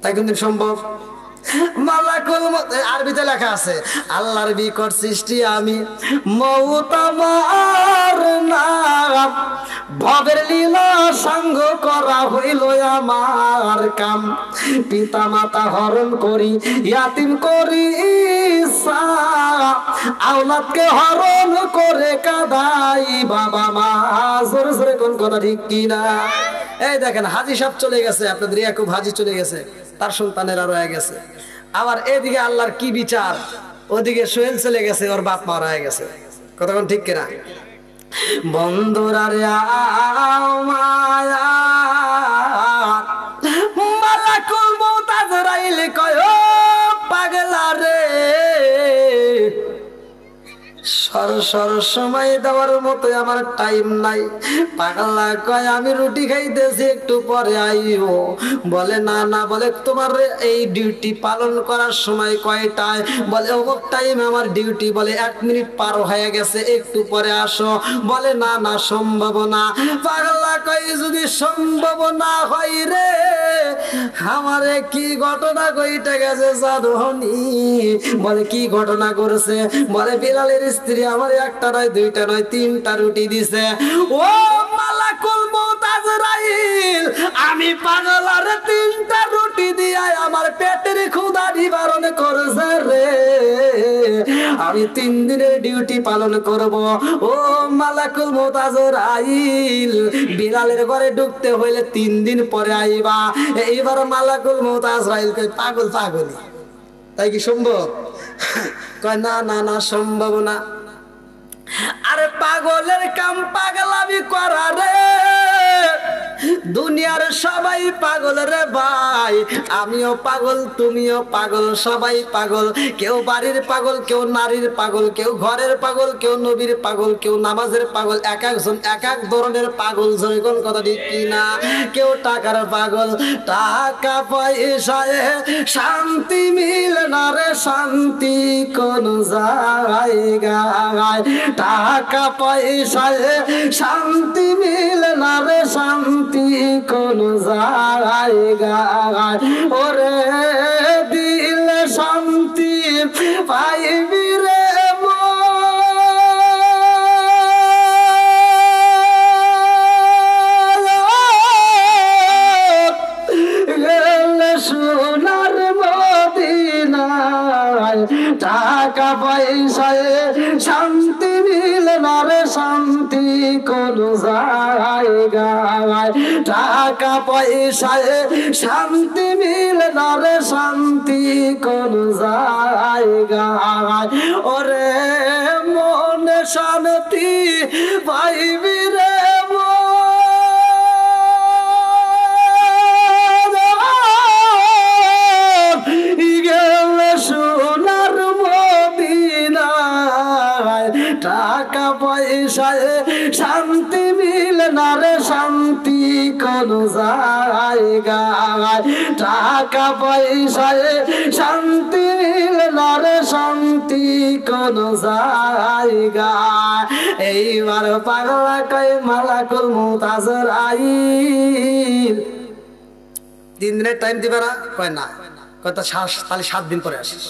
তাই কোনদিন সম্ভব? মালাকুল মউত আরবিতে লেখা আছে, আল্লাহর বিকট সৃষ্টি আমি, মউত আমার নাম, ভবের লীলা সঙ্গ করা হইল আমার কাম, পিতা মাতা হরণ করি ইয়াতিম করি আওলাদকে হরণ করে কাদাই বাবা মা। জোরে জোরে কোন কথা ঠিক কিনা? এই দেখেন হাজী সাহেব চলে গেছে, আপনাদের ইয়াকুব হাজী চলে গেছে, তার সন্তানেরা রয়ে গেছে। আবার এদিকে আল্লাহর কি বিচার, ওদিকে সোহেল চলে গেছে, ওর বাপ মা রয়ে গেছে। কতক্ষণ ঠিক কিনা? বন্ধুরা রে মায়া মালাকুল মউত আজরাইল কয় ও পাগলা রে, সর সময় দেওয়ার মতো আমার টাইম নাই। পাগলা কয় আমি রুটি খাইতেছি, একটু পরে আইও। বলে না না, বলে তোমার এই ডিউটি পালন করার সময় কয়টায়? বলে অমুক টাইম আমার ডিউটি। বলে 1 মিনিট পার হয়ে গেছে, একটু পরে আসো। বলে না না, সম্ভব না। পাগলা কয় যদি সম্ভব না হয় রে, আমারে কি ঘটনা কইতে গেছে জানোনি? বলে কি ঘটনা করেছে? বলে বিলালের স্ত্রী আমার একটা নয়, দুইটা নয়, 3টা রুটি দিছে। ও মালাকুল মউত আজরাইল, আমি পাগলার 3টা রুটি দিয়া আমার পেটের ক্ষুধা নিবারণ করেছে রে। আমি 3 দিনের ডিউটি পালন করব। ও মালাকুল মউত আজরাইল, বিলালের ঘরে ঢুকতে হইলে 3 দিন পরে আইবা। এইবার মালাকুল মউত আজরাইল কই পাগল পাগল, তাই কি সম্ভব? কয় না না না, সম্ভব না। আরে পাগলের কাম পাগলামি করা রে, দুনিয়ার সবাই পাগল রে ভাই। আমিও পাগল, তুমিও পাগল, সবাই পাগল। কেউ বাড়ির পাগল, কেউ নারীর পাগল, কেউ ঘরের পাগল, কেউ নবীর পাগল, কেউ নামাজের পাগল। এক একজন এক এক ধরনের পাগল। কোন কথা ঠিক কিনা? কেউ টাকার পাগল, টাকা পয়সায় শান্তি মিলে না রে, শান্তি কোন জায়গায়? টাকা পয়সায় শান্তি মিলে না রে, শান্তি কোন জায়গায়? ওরে দিল শান্তি পাইবি রে সোনার মদিনায়, টাকা পয়সায় শান্তি মিলে না রে, শান্তি কোন জায়গায়? টাকা পয়সায় শান্তি মিলে না রে, শান্তি কোন জায়গায়? ওরে মনে শান্তি পাইবি রে সোনার মদিনায়, টাকা পয়সায় শান্তি মিলে না রে, শান্তি কোন জায়গায়? টাকা পয়সায় শান্তি মিলে না রে, শান্তি কোন জায়গায়? এইবার পাগলা কয় মালাকুল মউত আজরাইল 3 দিনের টাইম দিবে না? কয় না। কথা তাহলে 7 দিন পরে আসিস।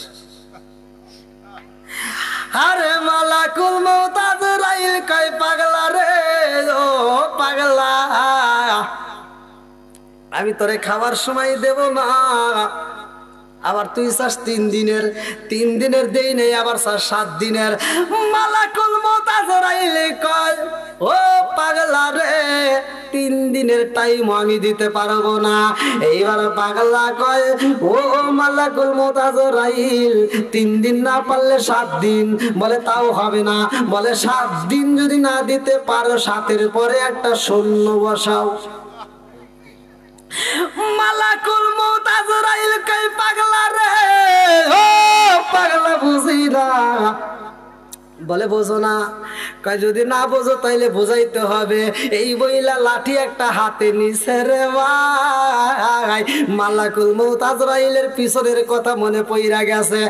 আরে মালাকুল মউত আজরাইল কয় পাগলা রে, ও পাগলা, আমি তোরে খাবার সময় দেব না। আবার তুই চাস 3 দিনের, 3 দিনের দেই নেই, আবার চাস 7 দিনের। মালাকুল মউত আজরাইল কয় ও পাগলা রে, 3 দিনের টাইম আমি দিতে পারবো না। এইবার পাগলা কয় ও মালাকুল মউত আজরাইল, 3 দিন না পারলে 7 দিন। বলে তাও হবে না। বলে 7 দিন যদি না দিতে পারো, 7-এর পরে একটা শূন্য বসাও। মালাকুল মউত আজরাইল কয় পাগলা রে, ও পাগলা বুঝি না। বলে বোঝো না? কয় যদি না বোঝো তাইলে বোঝাইতে হবে। এই বইলা লাঠি একটা হাতে নিছে রে ভাই। মালাকুল মউত আজরাইলের পিছনের কথা মনে পইরা গেছে,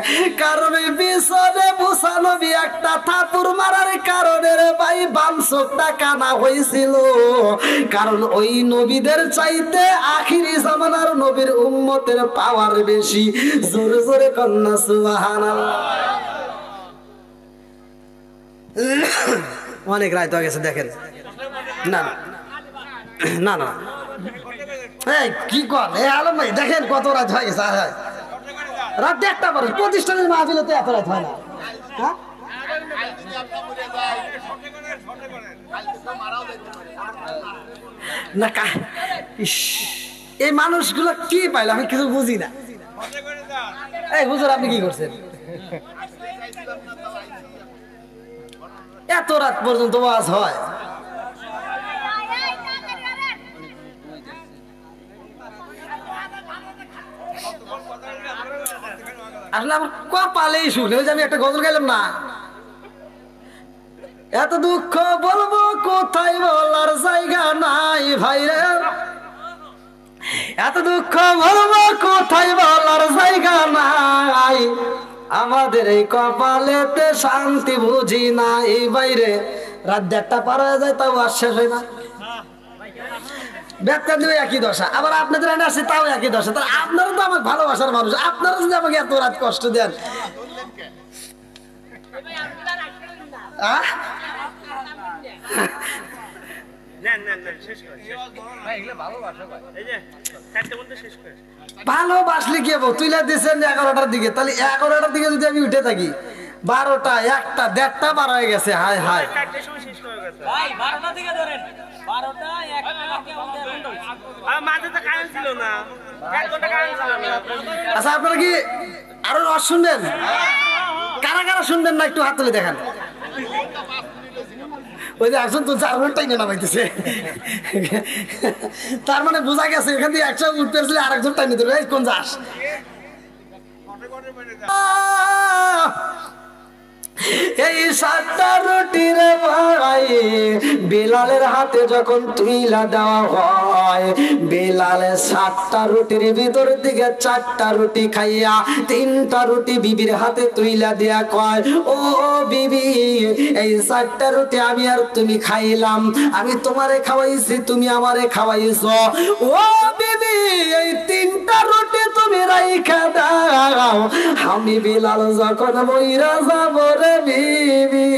কারণ এই পিছনে মুসা নবী একটা থাপুড় মারার কারণে রে ভাই বাম চোখটা কানা হয়েছিল। কারণ ওই নবীদের চাইতে আখিরি জামানার নবীর উম্মতের পাওয়ার বেশি। জোরে জোরে কন্যা সুবহানাল্লাহ। অনেক রাত হয়ে গেছে দেখেন। না না না কি কর আলম ভাই, দেখেন কত রাত হয়ে গেছে। রাত 1টা পরে প্রতিষ্ঠানের মাহফিলতে এত রাত হয় না। এই মানুষগুলো কি পাইলো আমি কিছু বুঝি না। এই হুজুর আপনি কি করছেন? এত রাত পর্যন্ত ওয়াজ হয়? আসলে আমার কপালেই শুনে ওই যে আমি একটা গজল গাইলাম না, এত দুঃখ বলবো কোথায় বলার জায়গা নাই ভাইরে, এত দুঃখ বলবো কোথায় বলার জায়গা নাই, আমাদের এই কপালেতে শান্তি বুঝি না এই বাইরে। রাত 1টা পার হয়ে যায় তাও আর শেষ হয় না। ব্যাখ্যা দিবে একই দশা, আবার আপনাদের এনে আসছে তাও একই দশা। তাহলে আপনারা তো আমার ভালোবাসার মানুষ, আপনারা যদি আমাকে এত রাত কষ্ট দেন। ভালোবাসলে কি হবো? তুইলা দিচ্ছেন 11টার দিকে, তাহলে 11টার দিকে যদি আমি উঠে থাকি 12টা 1টা 1.5টা পার হয়ে গেছে। হায় হায় আচ্ছা আপনারা কি আরো রস শুনবেন? কারা কারা শুনবেন না একটু হাত তুলে দেখান। ওই যে একজন তো 4 ঘন্টাই না নামাইতেছে, তার মানে বোঝা গেছে এখান থেকে একশো উঠতে আসলে আরেকজন টাইম নিতে কোন যাস। এই 7টা রুটির ভাই বেলালের হাতে যখন তুইলা দেওয়া হয়, বেলালে 7টা রুটির ভিতর দিকে 4টা রুটি খাইয়া 3টা রুটি বিবির হাতে তুইলা দেয়া কয়, ও বিবি এই 4টা রুটি আমি আর তুমি খাইলাম, আমি তোমারে খাওয়াইছি তুমি আমারে খাওয়াইছো, ও বিবি এই 3টা রুটি তুমি রাইখা দাও, আমি বেলাল যখন মইরা যাবো রে বিবি,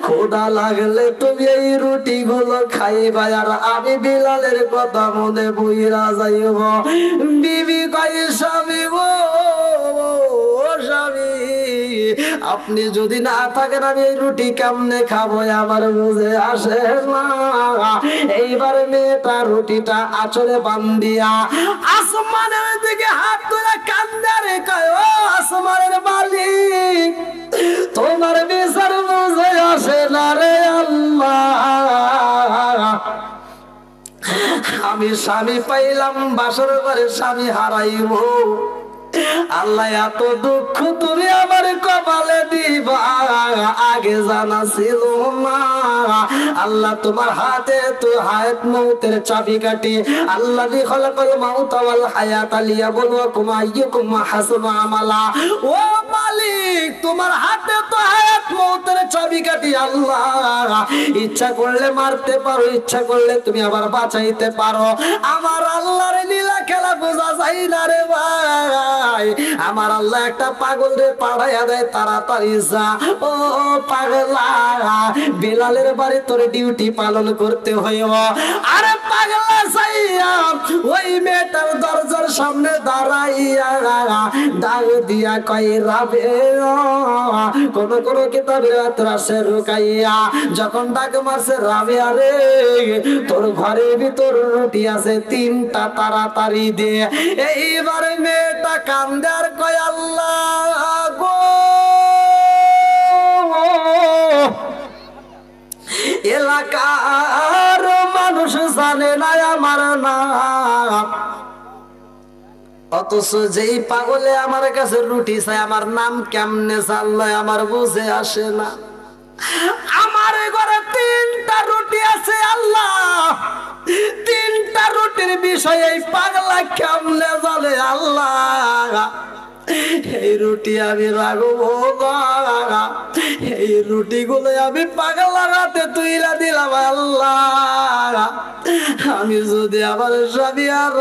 খোদা লাগলে তুমি এই রুটি গুলো খাইবা আর আমি বিলালের কথা মনে বইরা যাইব। বিবি কই স্বামী গো স্বামী, আপনি যদি না থাকেন আমি এই রুটি কেমনে খাবো আমার বুঝে আসে না। এইবার মেয়েটা রুটিটা আঁচলে বান্ধিয়া আসমানের দিকে হাত তুলে কান্দারে কয়, ও আসমানের মালিক তোমার বিচার বুঝে আসে না রে আল্লাহ, আমি স্বামী পাইলাম বাসর ঘরে স্বামী হারাইব, আল্লাহ এত দুঃখ তুমি আমার কপালে দিবা আগে জানা ছিল না। আল্লাহ তোমার হাতে তো হায়াত মউতের চাবিকাঠি, আল্লাহ দি খলাকাল মাউত ওয়াল হায়াত লিয়াবলুয়াকুম আইয়ুকুম আহসানু আমালা, ও মালিক তোমার হাতে তো হায়াত মউতের চাবিকাঠি, আল্লাহ ইচ্ছা করলে মারতে পারো, ইচ্ছা করলে তুমি আবার বাঁচাইতে পারো, আমার আল্লাহর লীলা খেলা বোঝা যায় না রে ভাই। আমার আল্লাহ একটা পাগল রে পাঠাইয়া দেয়, তাড়াতাড়ি যা ও পাগলা, বেলালের বাড়ি তোর ডিউটি পালন করতে হইব। আরে পাগলা যাইয়া ওই মেয়েটার দরজার সামনে দাঁড়াইয়া ডাক দিয়া কই রাবে, কোন কোন কিতাবে রাসে রুকাইয়া যখন ডাক মারছে রাবে, আরে তোর ঘরের ভিতর রুটি আছে 3টা তাড়াতাড়ি দে। এইবারে মেয়েটা কান্দার কয় আল্লাহ গো এলাকার মানুষ জানে না আমার নাম, অথচ যেই পাগলে আমার কাছে রুটি চাই আমার নাম কেমনে জানলো আমার বুঝে আসে না। আমার ঘরে 3টা রুটি আছে আল্লাহ, 3টা রুটির বিষয়ে এই পাগলা কেমনে জানে আল্লাহ। এই রুটি আমি রাখবো না, এই রুটি গুলো আমি পাগলার হাতে তুইলা দিলাম আল্লাহ। আমি যদি আমার স্বামী আর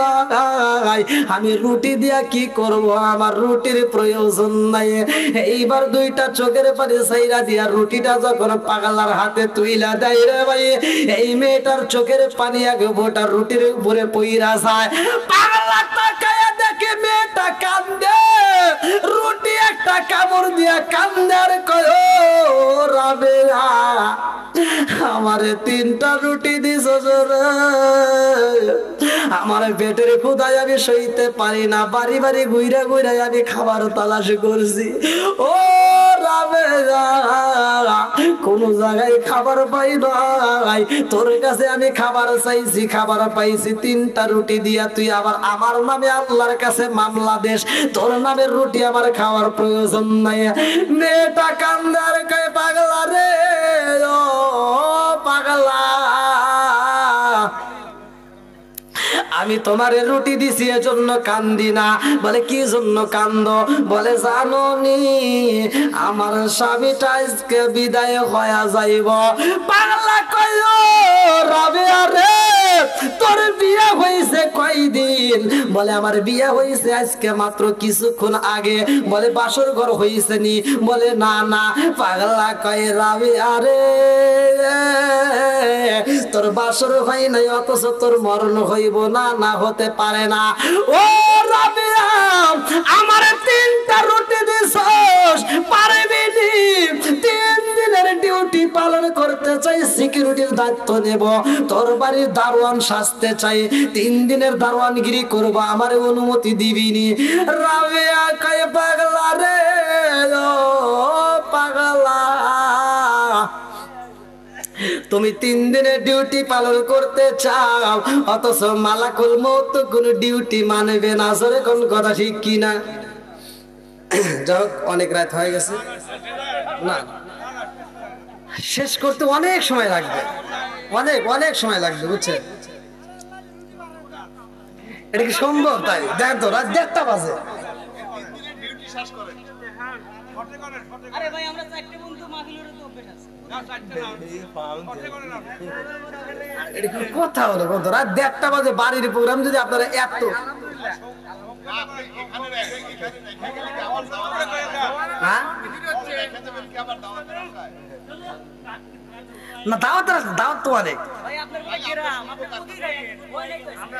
আমি রুটি দিয়া কি করব, আমার রুটির প্রয়োজন নাই। এইবার 2টা চোখের পানি সাইরা দিয়া রুটিটা যখন পাগলার হাতে তুইলা দেয় রে ভাই, এই মেয়েটার চোখের পানি এক ফোঁটা রুটির উপরে পইরা যায়। পাগলা তাকায়া দেখে মেয়েটা কান্দে, রুটি একটা কামড় দিয়া কান্দার কয় রাবেয়া আমারে 3টা রুটি দিছ রে, আমার পেটের ক্ষুধায় আমি সইতে পারি না, বাড়ি বাড়ি ঘুরে ঘুরে আমি খাবার তালাশ করছি। ও রাবেয়া কোন জায়গায় খাবার পাই নাই, তোর কাছে আমি খাবার চাইছি, খাবার পাইছি, 3টা রুটি দিয়া তুই আবার আমার নামে আল্লাহর কাছে মামলা দেশ, তোর নামের রুটি আমার খাওয়ার প্রয়োজন নাই। মেয়েটা কান্দার কয় পাগলা রে, ও পাগলা আমি তোমারে রুটি দিছি এজন্য কান্দি না। বলে কি জন্য কান্দ? বলে জানোনি আমার স্বামীটা আজকে বিদায় হয়ে যাইব। পাগলা কয় রাবেয়া রে তোর বিয়ে হয়েছে কয়দিন? বলে আমার বিয়ে হয়েছে আজকে মাত্র কিছুক্ষণ আগে। বলে বাসর ঘর হয়েছে নি? বলে না না। পাগলা কয় রাবেয়া রে তোর বাসর হয় নাই অথচ তোর মরণ হইব না, না হতে পারে না। ও রাবেয়া আমার 3টা রুটি দিছস, পারবি নি? 3 দিনের ডিউটি পালন করতে চাই, সিকিউরিটির দায়িত্ব নেব, তোর বাড়ির দারোয়ান সাজতে চাই, 3 দিনের দারোয়ানগিরি করব, আমার অনুমতি দিবি নি? রাবেয়া কয় পাগলা রে, ও পাগলা তুমি 3 দিনের ডিউটি পালন করতে চাও, অথচ মালাকুল মউত কোন ডিউটি মানবে না। আসলে কোন কথা ঠিক কি না? যাই হোক, অনেক রাত হয়ে গেছে, না শেষ করতে অনেক সময় লাগবে, অনেক অনেক সময় লাগবে, বুঝছেন? এটা কি সম্ভব? তাই দেখ তো রাত 1:30 বাজে। কথা হলো কত রাত 1:30 বাজে বাড়ির প্রোগ্রাম, যদি আপনারা এত না দাওয়াত দাওয়াত তো অনেক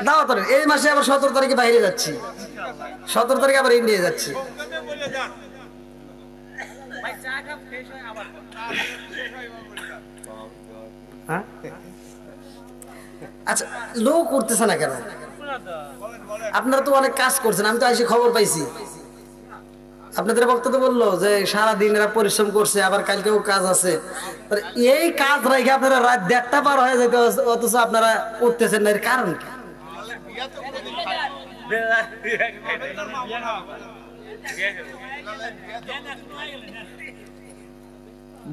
দাওয়াত। এই মাসে আবার 17 তারিখে বাইরে যাচ্ছি, 17 তারিখে আবার ইন্ডিয়া যাচ্ছি। আচ্ছা লোক করতেছে না কেন? আপনারা তো অনেক কাজ করছেন, আমি তো এসে খবর পাইছি। আপনাদের বক্তব্য বললো যে সারাদিন এরা পরিশ্রম করছে, আবার কালকেও কাজ আছে। এই কাজ রেখে আপনারা রাত 1:30 পার হয়ে যেতে, অথচ আপনারা উঠতেছেন না, এর কারণ কি?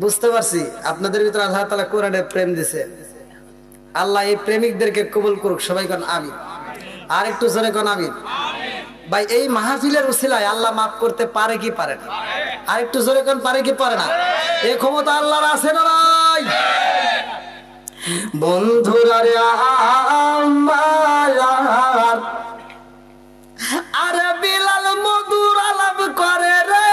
বুঝতে পারছি আপনাদের ভিতরে আল্লাহ তাআলা কোরআনে প্রেম দিছে। আল্লাহ এই প্রেমিকদেরকে কবুল করুক, সবাই কোন আমিন। আর একটু জোরে কোন আমিন। ভাই এই মাহফিলের উসিলায় আল্লাহ মাফ করতে পারে কি পারে না? আর একটু জোরে কোন পারে কি পারে না? এই ক্ষমতা আল্লাহর আছে না নাই? বন্ধুরা রে আমার, আরে বিলাল মধুর আলাপ করে রে,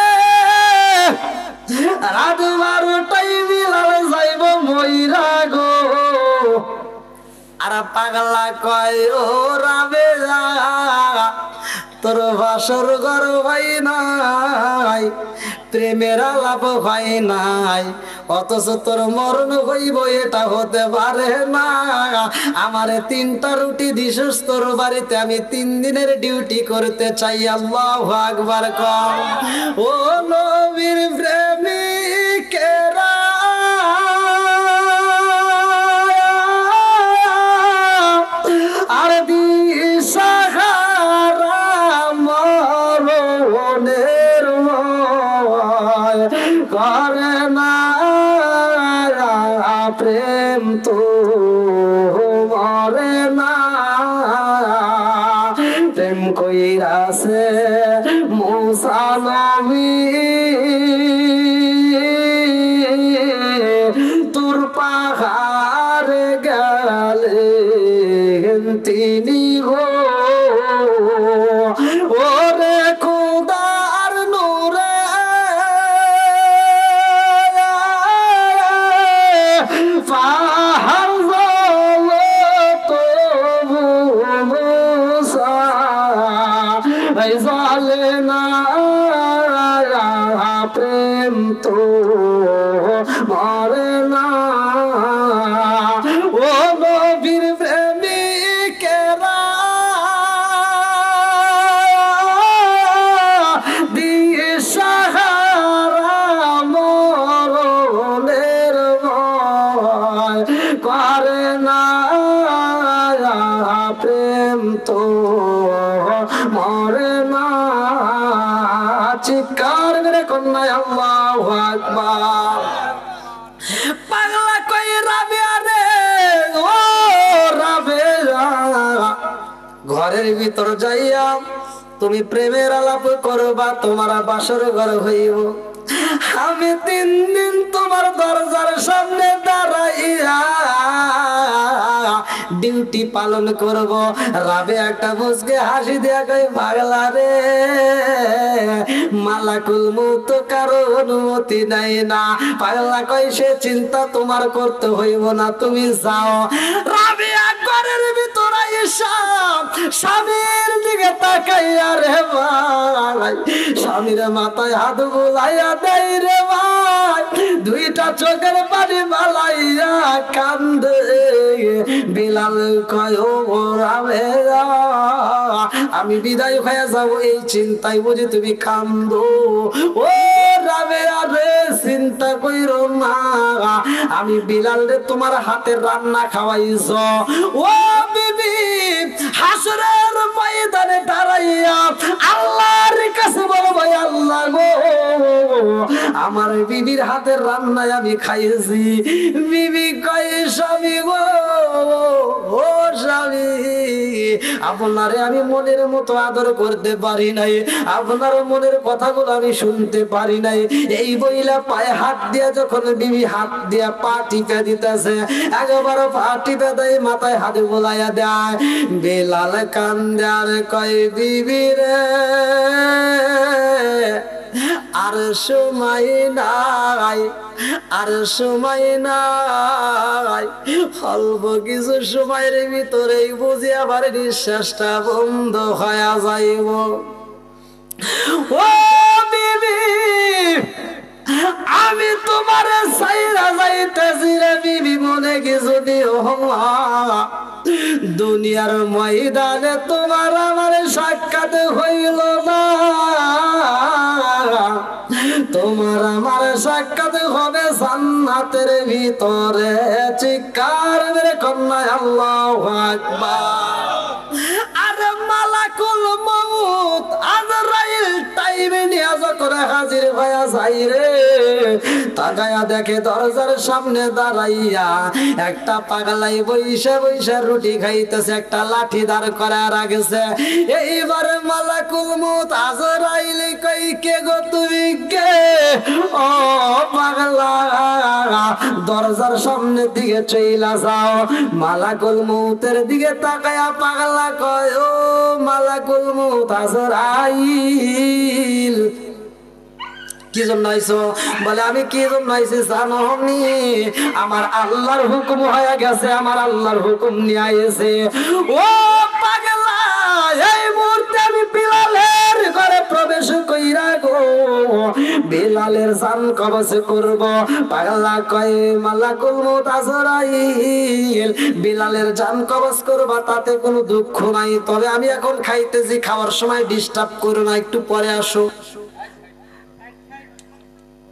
রাত 12টায় বিলাল যাইব মইরা গো। আর পাগলা কয় ও রাবেয়া তোর বাসর ঘর ভাই নাই, প্রেমের আলাপ ভাই নাই, অথচ তোর মরণ হইব এটা হতে পারে না। আমারে 3টা রুটি দিছস তোর বাড়িতে, আমি 3 দিনের ডিউটি করতে চাই। আল্লাহু আকবার কও। ও নবীর প্রেমিকেরা আর দিশাহারা মরণের ভয় করে না প্রেম কইরাছে মুসা নবী তোর পাহাড়ে গেলেন তিনি গো ওরে খোদার নূরে পাহাড় জলে না প্রেম তো মরে না ও নবীর প্রেমিকেরা দিয়ে সাহারা মরণের ভয় করে না প্রেম তো মরে না চিৎকার করে কন্যা আল্লাহু আকবার পাগলা কই রাবিয়া রে ও রাবিয়া ঘরের ভিতর যাইয়া তুমি প্রেমের আলাপ করবা তোমার বাসর ঘর হইব আমি 3 দিন তোমার দরজার সামনে দাঁড়াইয়া ডিউটি পালন করব রাবে একটা মুসকে হাসি দেয়া কই পাগলা রে মালাকুল মউত কারো অনুমতি নাই না পাগলা কই সে চিন্তা তোমার করতে হইব না তুমি যাও রাবে ঘরের ভিতর আইসা স্বামীর দিকে তাকাইয়া রে ভাই স্বামীর মাথায় হাত বুলাইয়া দেই রে ভাই দুইটা চোখের পানি বালাইয়া কান্দে বিলাল কয় ও রাবে আমি বিদায় হয়ে যাবো এই চিন্তায় বুঝি তুমি কান্দো ও রাবে আরে চিন্তা কইরো না আমি বিলাল রে তোমার হাতের রান্না খাওয়াইছ ও বিবি হাসরের ময়দানে দাঁড়াইয়া আল্লাহর কাছে বলবো আল্লাহ গো আমার বিবির হাতের রান্নায় আমি খাইছি বিবি কয় স্বামী গো ও স্বামী আপনারে আমি মনের মতো আদর করতে পারি নাই আপনার মনের কথাগুলো আমি শুনতে পারি নাই এই বইলা পায়ে হাত দিয়া যখন বিবি হাত দিয়া পা টিপে দিতেছে একবার পা টিপে দেয় মাথায় হাত বোলাইয়া দেয় বেলাল কান্দে আর কয় বিবি রে আর সময় নাই আর সময় নাই অল্প কিছু সময়ের ভিতরেই বুঝি আবার নিঃশ্বাসটা বন্ধ হয়ে যাইব ও বিবি আমি তোমার সাইরা যাইতেছি রে বিবি মনে কিছু দিও দুনিয়ার ময়দানে তোমার আমার সাক্ষাৎ হইল না তোমার আমার সাক্ষাৎ হবে জান্নাতের ভিতরে চিৎকার মেরে কন্যা আল্লাহু আকবার আরে মালাকুল মউত আজরাইল টাইমে নিয়ে যখন হাজির হয়ে যায় রে তাকায়া দেখে দরজার সামনে দাঁড়াইয়া একটা পাগলাই বইসা বইসা রুটি খাইতেছে একটা লাঠি দাঁড় করা রাখছে এইবার মালাকুল মউত আজরাইল কই কে গো তুমি কে ও পাগলা দরজার সামনে দিকে চইলা যাও মালাকুল মউতের দিকে তাকায়া পাগলা কয় ও মালাকুল মউত আজরাইল কি জন্য আইছো বলে আমি কি জন্য আইছি জানো নি আমার আল্লাহর হুকুম হয়ে গেছে আমার আল্লাহর হুকুম নিয়ে আইছে ও পাগলা এই মুহূর্তে আমি বিলালের ঘরে প্রবেশ কইরা গো বিলালের জান কবজ করব পাগলা কয় মালাকুল মউত আজরাইল বিলালের জান কবজ করবা তাতে কোনো দুঃখ নাই তবে আমি এখন খাইতেছি খাওয়ার সময় ডিস্টার্ব করো না একটু পরে আসো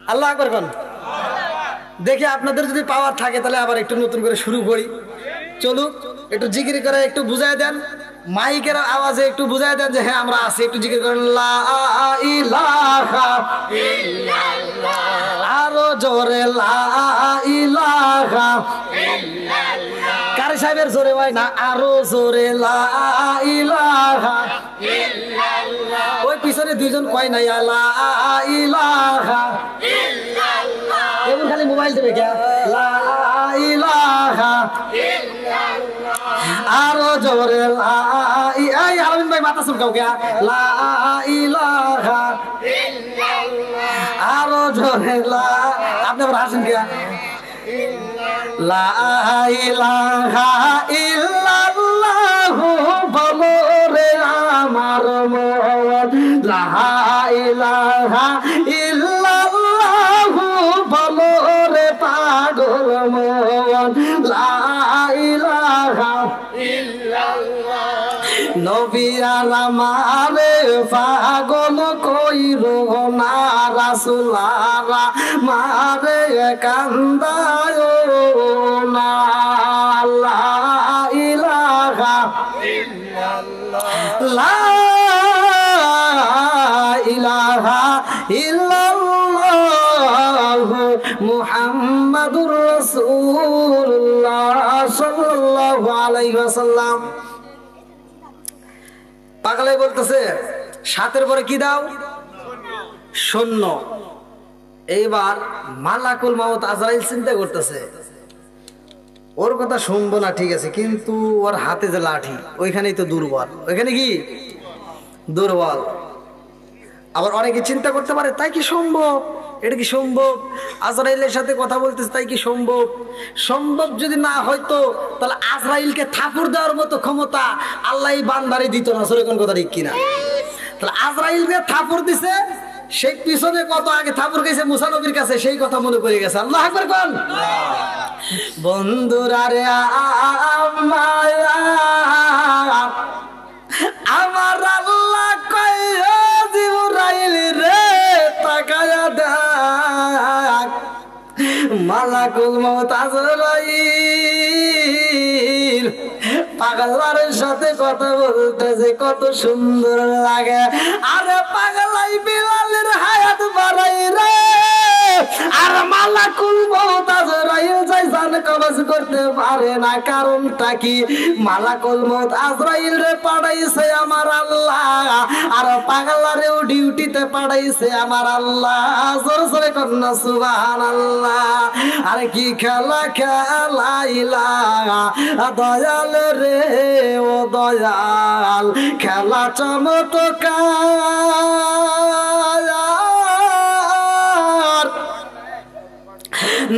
আল্লাহ আকবার কোন দেখি আপনাদের যদি পাওয়ার থাকে তাহলে আবার একটু নতুন করে শুরু করি চলুক একটু জিকির করে একটু বুঝায় দেন মাইকের আওয়াজে একটু বুঝায় দেন যে হ্যাঁ আমরা আছি একটু জিকির করেন লা ইলাহা ইল্লাল্লাহ আরো জোরে লা ইলাহা ইল্লাল্লাহ কারি সাহেবের জোরে হয় না, আরো জোরে লা ইলাহা ইল্লাল্লাহ। ওই পিছনে দুইজন কয় না লা ইলাহা ইল্লাল্লাহ, এমন খালি মোবাইল দেবে কে লা ইলাহা ইল্লাল্লাহ। আরো জোরে লা, এই আলমিন ভাই মাথা চুলকাও কে লা ইলাহা ইল্লাল্লাহ। আরো জোরে লা, আপনি আবার হাসেন কে লা ইলাহা ইল্লাল্লাহ বলো রে আমার মন, লা ইলাহা ইল্লাল্লাহ বলো রে পাগল মন, লা ইলাহা ইল্লাল্লাহ। নবিয়ারা মারে পাগল কইরো না, রাসূলারা মারে কান্দায় না, লা ইলাহা ইল্লাল্লাহ, লা ইলাহা ইল্লাল্লাহ মুহাম্মাদুর রাসূলুল্লাহ সাল্লাল্লাহু আলাইহি ওয়াসাল্লাম। পাগলাই বলতেছে সাতের পরে কি দাও? শূন্য। এইবার মালাকুল মাউত আজরাইল চিন্তা করতেছে ওর কথা শুনবো না, ঠিক আছে, কিন্তু ওর হাতে যে লাঠি ওইখানেই তো দুর্বল, ওইখানে কি দুর্বল। আবার অনেকে চিন্তা করতে পারে তাই কি সম্ভব, এটা কি সম্ভব? আজরাইলের সাথে কথা বলতেছে তাই কি সম্ভব? সম্ভব যদি না হয়তো তাহলে আজরাইলকে থাপুড় দেওয়ার মতো ক্ষমতা আল্লাহ বান্দারে দিত না, সরে কোন কথা ঠিক কিনা? তাহলে আজরাইলকে থাপুড় দিছে, সেই পিছনে কত আগে থাপুড় গেছে মুসা নবীর কাছে, সেই কথা মনে পড়ে গেছে। আল্লাহু আকবার কোন বন্ধুরা রে আমার আল্লাহ কয় জিবরাইল রে তাকায়া দেখ, মালাকুল মউত আজরাইল পাগলার সাথে কথা বলতেছে, কত সুন্দর লাগে। আরে পাগলাই বিলালের হায়াত বাড়াই রে, আর মালাকুল মউত আজরাইল যাই জান কবজ করতে পারে না। কারণটা কি? মালাকুল মউত আজরাইল রে পাঠাইছে আমার আল্লাহ, আর পাগলারেও ডিউটিতে পাঠাইছে আমার আল্লাহ। জোরে জোরে কন্যা সুবহানাল্লাহ। আরে কি খেলা খেলাইলা দয়াল রে ও দয়াল, খেলা চমৎকার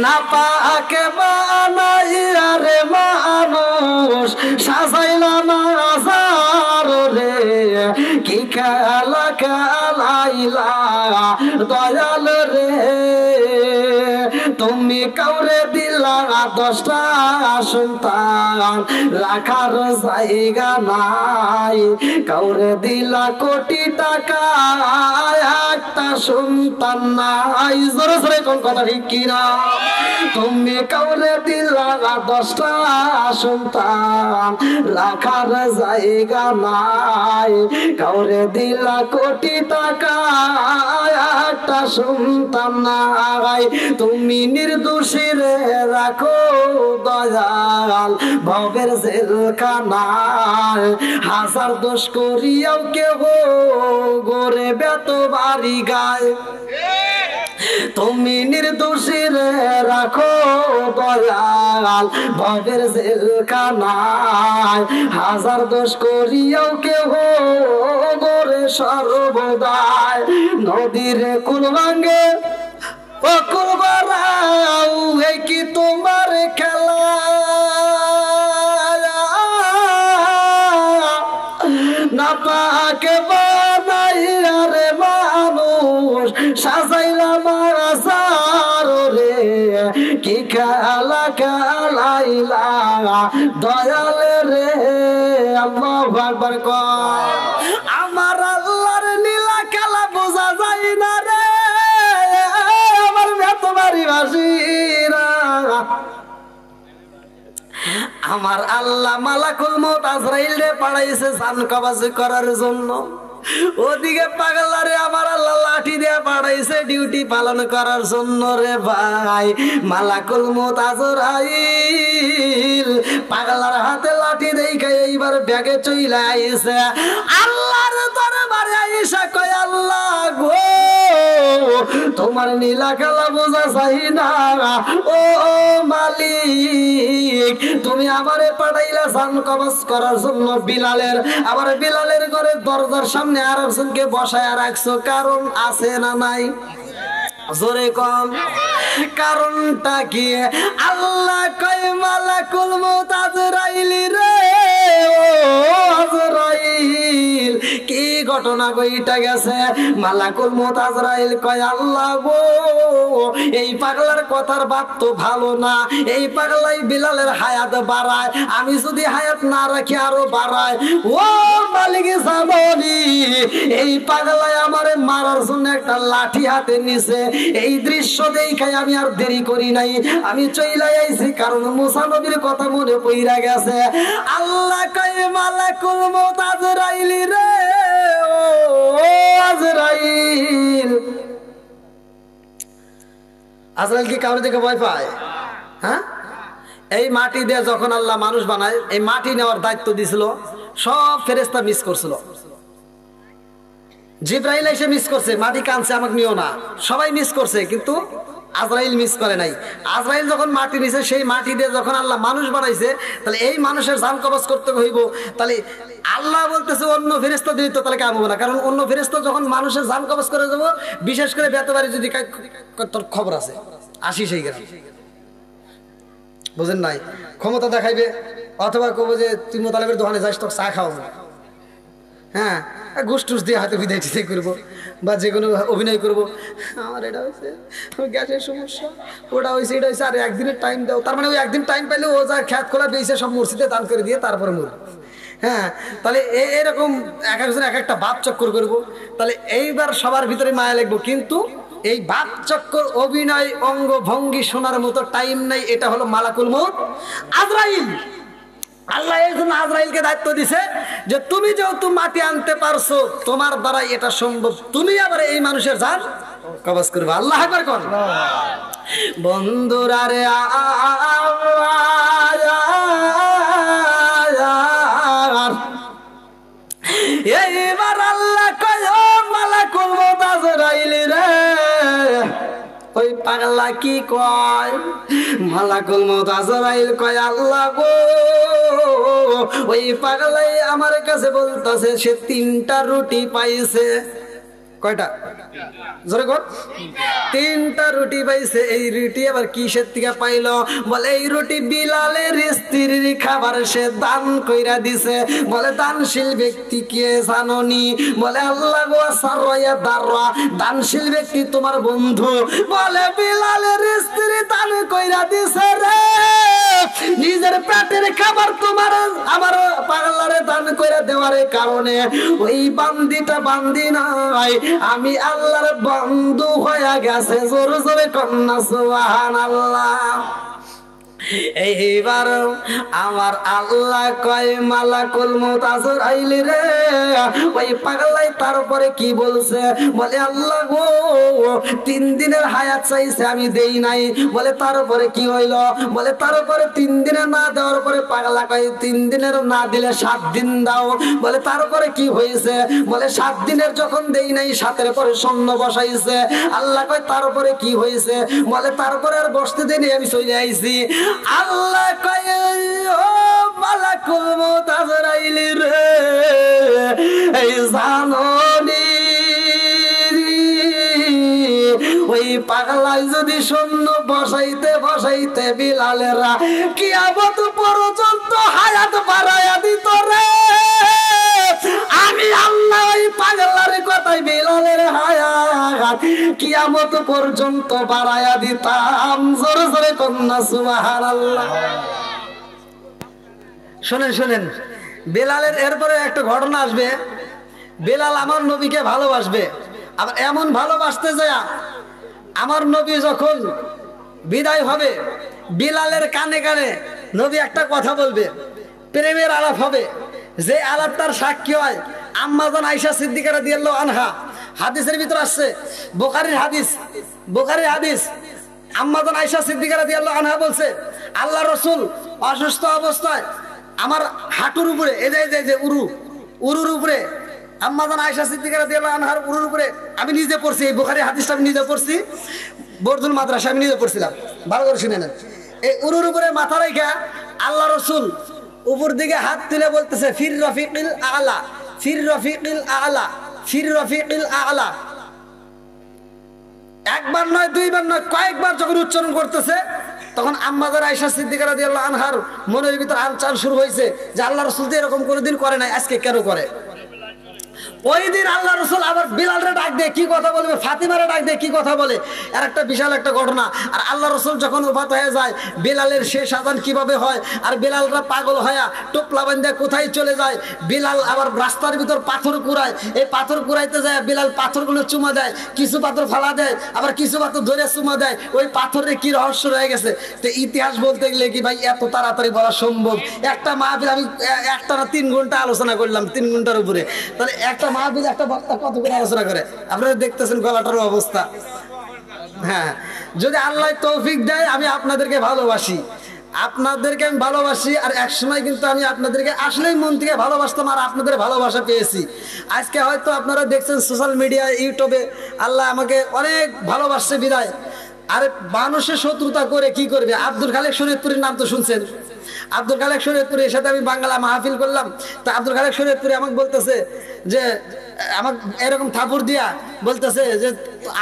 না পাকে বানাইয়া রে মানুষ সাজাইলা না রে, কি খেলা খেলাইলা দয়াল রে। তুমি কাউরে দিলা 10টা সন্তান, রাখার জায়গা নাই, কাউরে দিলা কোটি টাকা, একটা সন্তান নাই। জোরে জোরে কোন কথা ঠিক কিনা? তুমি কাউরে দিলা 10টা সন্তান, রাখার জায়গা নাই, কাউরে দিলা কোটি টাকা, একটা সন্তান নাই। তুমি নির্দোষী রে রাখো দয়াল ভবের জেলখানায়, হাজার দোষ করিয়াও কেহ গোরে বেত বাড়ি গায়। তুমি নির্দোষী রে রাখো দয়াল ভবের জেলখানায়, হাজার দোষ করিয়াও কেহ গোরে সর্বদায়। নদীর কুল ভাঙ্গে ও কুলবারাও, এই কি তোমার খেলা? না পাকে বানাইয়া রে মানুষ সাজাইলা মাজার রে, কি খেলা খেলাইলা দয়াল রে। আল্লাহু আকবার কর। আমার আল্লাহর নীলা খেলা বোঝা যায় না রে, আমার বেতবাড়ি বাসীরা। আমার আল্লাহ মালাকুল মউত আজরাইল রে পাঠাইছে জান কবজ করার জন্য। ওদিকে পাগলারে আমার আল্লাহ লাঠি দিয়ে পাঠাইছে ডিউটি পালন করার জন্য রে ভাই। মালাকুল মউত আজরাইল পাগলার হাতে লাঠি দেখাই এইবার ব্যাগে চইলা আইছে আল্লাহর দরবারে আইসা কয় আল্লাহ গো তোমার নীলা খেলা বোঝা চাই না ও মালিক, তুমি আমারে পাঠাইলা জান কবজ করার জন্য বিলালের, আবার বিলালের ঘরে দরজার সামনে আর একজনকে বসায় রাখছো, কারণ আছে না নাই? জোরে কম, কারণটা কি? আল্লাহ কয় মালাকুল মউত আজরাইল রে, আজরাইল কি ঘটনা কইটা গেছে? মালাকুল মউত আজরাইল কয় আল্লাহ গো এই পাগলার কথার বাদ তো ভালো না, এই পাগলাই বিলালের হায়াত বাড়ায়, আমি যদি হায়াত না রাখি আরো বাড়ায়। ও মালিক জানি এই পাগলাই আমারে মারার জন্য একটা লাঠি হাতে নিছে। এই দৃশ্য দেখাই আমি আর দেরি করি নাই, আমি চইলাই আইছি, কারণ মুসা নবীর কথা মনে পইরা গেছে। আল্লাহ কয় মালাকুল মউত আজরাইল রে, ও আজরাইল। আজরাইল কি কাউরে দেখে ভয় পায়? হ্যাঁ, এই মাটি দিয়ে যখন আল্লাহ মানুষ বানায়, এই মাটি নেওয়ার দায়িত্ব দিছিল, সব ফেরেশতা মিস করছিল। জিবরাইল এসে মিস করছে, মাটি কাঁদছে আমাকে নিও না, সবাই মিস করছে, কিন্তু আজরাইল মিস করে নাই। আজরাইল যখন মাটি নিছে, সেই মাটি দিয়ে যখন আল্লাহ মানুষ বানাইছে, তাহলে এই মানুষের জান কবজ করতে হইব। তাহলে আল্লাহ বলতেছে অন্য ফেরেশতা দিত, তাহলে কাম হবে না, কারণ অন্য ফেরেশতা যখন মানুষের জান কবজ করে দেবো, বিশেষ করে বেতবাড়ি যদি তোর খবর আছে আসি সেই গ্রাম, বুঝেন নাই, ক্ষমতা দেখাইবে, অথবা কবো যে তুই মোতালেবের দোকানে যাস, তোর চা খাওয়াবো, হ্যাঁ ঘুষ টুস দিয়ে হয়তো বিদায় টিদায় করবো, বা যে কোনো অভিনয় করবো, আমার এটা হয়েছে, গ্যাসের সমস্যা, ওটা হয়েছে, এটা হয়েছে, আর একদিনের টাইম দাও। তার মানে ওই একদিন টাইম পাইলে ও যা খ্যাত খোলা বেয়েছে সব মসজিদে দান করে দিয়ে তারপরে মরবে। হ্যাঁ, তাহলে এরকম এক একজন এক একটা বাপ চক্কর করবো। তাহলে এইবার সবার ভিতরে মায়া লাগবো, কিন্তু এই বাপ চক্কর অভিনয় অঙ্গ ভঙ্গি শোনার মতো টাইম নাই। এটা হলো মালাকুল মউত আজরাইল। আল্লাহ এই জন্য আজরাইলকে দায়িত্ব দিছে যে তুমি যেহেতু মাটি আনতে পারছো, তোমার দ্বারা এটা সম্ভব, তুমি আবার এই মানুষের জান কবজ করবে। আল্লাহ আকবার কোন বন্ধুরা রে, এইবার আল্লাহ কয় মালাকুল মউত আজরাইল রে, ওই পাগলা কি কয়? মালাকুল মউত আজরাইল কয় আল্লাহ গো ওই পাগলাই আমার কাছে বলতেছে সে 3টা রুটি পাইছে। কয়টা? জোরে কর। 3টা রুটি পাইছে। এই রুটি আবার কিসের থেকে পাইলো? বলে এই রুটি বিলালের স্ত্রীর খাবার সে দান কইরা দিছে। বলে দানশীল ব্যক্তি কে জাননি? বলে আল্লাহ গো সারয়া দাররা, দানশীল ব্যক্তি তোমার বন্ধু। বলে বিলালের স্ত্রী দান কইরা দিছে রে, নিজের পেটের খাবার তোমার আমার পাগলারে দান কইরা দেওয়ার কারণে ওই বান্দিটা বান্দি নাই, আমি আল্লাহর বন্ধু হয়ে গেছে। জোরে জোরে কন্যা সুবহানাল্লাহ। এইবার আমার আল্লাহ কয় মালাকুল মউত আজরাইল রে, ওই পাগলাই তারপরে কি বলছে? বলে আল্লাহ গো 3 দিনের হায়াত চাইছে, আমি দেই নাই। বলে তারপরে কি হইল? বলে তারপরে 3 দিনে না দেওয়ার পরে পাগলা কয় 3 দিনের না দিলে 7 দিন দাও। বলে তারপরে কি হয়েছে? বলে 7 দিনের যখন দেই নাই 7-এর পরে শূন্য বসাইছে। আল্লাহ কয় তারপরে কি হয়েছে? বলে তারপরে আর বসতে দেয়নি, আমি চলে আইছি। আল্লাহ কয় ও মালাকুল মউত আজরাইল রে, এই জাননি ওই পাগলাই যদি শূন্য বসাইতে বসাইতে বিলালেরা কিয়ামত পর্যন্ত হায়াত বাড়ায়া দিত রে, আমি আল্লাহ ওই পাগলার কথায় বিলালের হায়াত কিয়ামত পর্যন্ত বাড়ায়া দিতাম। জোরে জোরে কন্যা সুবহানাল্লাহ। শোনেন শোনেন, বেলালের এরপরে একটা ঘটনা আসবে। বেলাল আমার নবীকে ভালোবাসবে, আবার এমন ভালোবাসতে যায় আমার নবী যখন বিদায় হবে বিলালের কানে কানে নবী একটা কথা বলবে, প্রেমের আলাপ হবে। যে আলাপটার সাক্ষী হয় আম্মা জান আয়েশা সিদ্দিকা রাদিয়াল্লাহু আনহা, হাদিসের ভিতর আসছে, বুখারীর হাদিস, আম্মা জান আয়েশা সিদ্দিকা রাদিয়াল্লাহু আনহা বলছে, আল্লাহ রাসূল অসুস্থ অবস্থায় আমার হাঁটুর উপরে, এই যে উরুর উপরে, আম্মা জান আয়েশা সিদ্দিকা রাদিয়াল্লাহু আনহার উরুর উপরে, আমি নিজে পড়ছি, এই বুখারী হাদিসটা আমি নিজে পড়ছি, বরদুল মাদ্রাসা আমি নিজে পড়ছিলাম, ভালো করে শুনে নেন। এই উরুর উপরে মাথা রাখা আল্লাহ রাসূল উপর দিকে হাত তুলে বলতেছে, ফির রফিকিল আলা, ফির রফিকিল আলা, ফির রফিকিল আলা। একবার নয়, দুইবার নয়, কয়েকবার যখন উচ্চারণ করতেছে, তখন আম্মা জান আয়েশা সিদ্দিকা রাদিয়াল্লাহু আনহার মনের ভিতর আনচান শুরু হয়েছে যে আল্লাহ রাসূল তো এরকম কোনোদিন করে নাই, আজকে কেন করে। ওই দিন আল্লাহ রাসূল আবার বিলালরে ডাক দিয়ে কি কথা বলবে, ফাতিমারে ডাক দিয়ে কি কথা বলে, আর একটা বিশাল একটা ঘটনা। আর আল্লাহ রাসূল যখন ওফাত হয়ে যায়, বিলালের শেষ আযান কিভাবে হয়, আর বিলালরা পাগল হয়ে টোপলা বাঁধা কোথায় চলে যায়। বিলাল আবার রাস্তার ভিতর পাথর কুড়ায়, এই পাথর কুড়াইতে যায় বিলাল পাথরগুলো চুমা দেয়, কিছু পাথর ফালা দেয়, আবার কিছু পাথর ধরে চুমা দেয়। ওই পাথরের কি রহস্য রয়ে গেছে, তো ইতিহাস বলতে গেলে কি ভাই এত তাড়াতাড়ি বলা সম্ভব? একটা মাহফিল আমি একটা না 3 ঘন্টা আলোচনা করলাম, 3 ঘন্টার উপরে, তাহলে একটা মাহফিল একটা বক্তা কত করে আলোচনা করে, আপনারা দেখতেছেন গলাটার অবস্থা। হ্যাঁ, যদি আল্লাহ তৌফিক দেয়, আমি আপনাদেরকে ভালোবাসি, আর এক সময় কিন্তু আমি আপনাদেরকে আসলেই মন থেকে ভালোবাসতাম, আর আপনাদের ভালোবাসা পেয়েছি। আজকে হয়তো আপনারা দেখছেন সোশ্যাল মিডিয়া, ইউটিউবে, আল্লাহ আমাকে অনেক ভালোবাসছে বিদায়। আরে মানুষের শত্রুতা করে কি করবে? আব্দুল খালেক শরীয়তপুরীর নাম তো শুনছেন, আব্দুল খালেক শরীয়তপুরীর সাথে আমি বাংলা মাহফিল করলাম, তা আব্দুল খালেক শরীয়তপুরী আমাকে বলতেছে যে, আমাকে এরকম থাপুর দিয়া বলতেছে যে,